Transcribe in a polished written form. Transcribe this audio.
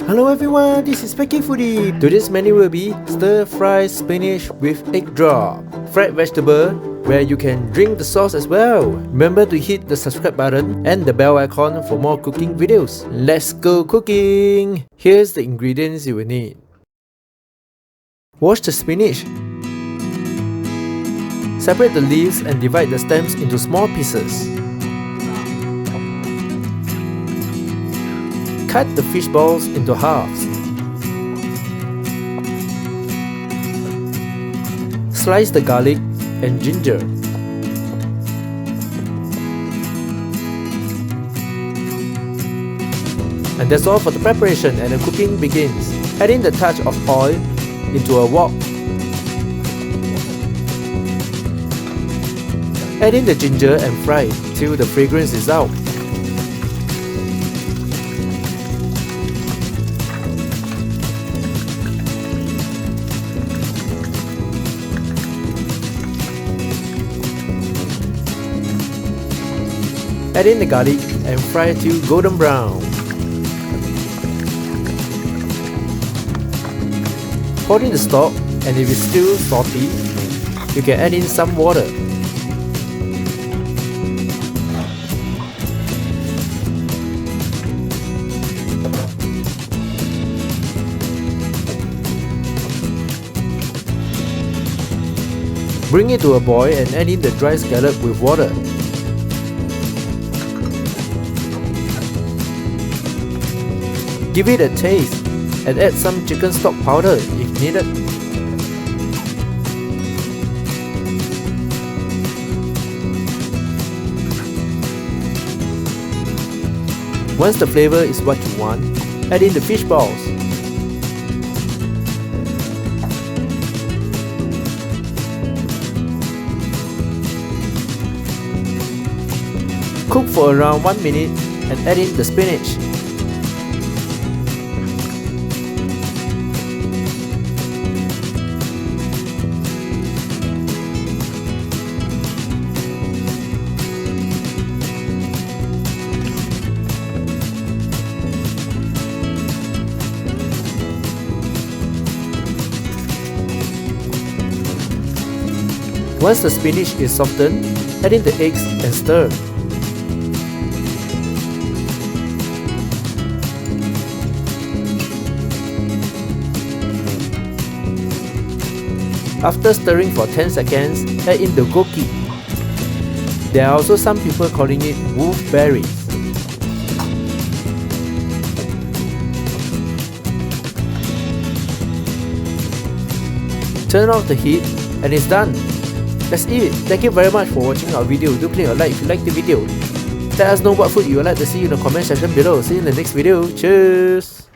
Hello everyone, this is speckyfoodie. Today's menu will be stir-fry spinach with egg drop, fried vegetable, where you can drink the sauce as well. Remember to hit the subscribe button and the bell icon for more cooking videos. Let's go cooking! Here's the ingredients you will need. Wash the spinach. Separate the leaves and divide the stems into small pieces. Cut the fish balls into halves. Slice the garlic and ginger. And that's all for the preparation, and the cooking begins. Add in the touch of oil into a wok. Add in the ginger and fry till the fragrance is out. Add in the garlic and fry till golden brown. Pour in the stock, and if it's still salty, you can add in some water. Bring it to a boil and add in the dry scallop with water. Give it a taste and add some chicken stock powder if needed. Once the flavor is what you want, add in the fish balls. Cook for around 1 minute and add in the spinach. Once the spinach is softened, add in the eggs and stir. After stirring for 10 seconds, add in the goki. There are also some people calling it wolfberries. Turn off the heat and it's done. That's it. Thank you very much for watching our video. Do click a like if you like the video. Let us know what food you would like to see in the comment section below. See you in the next video. Cheers!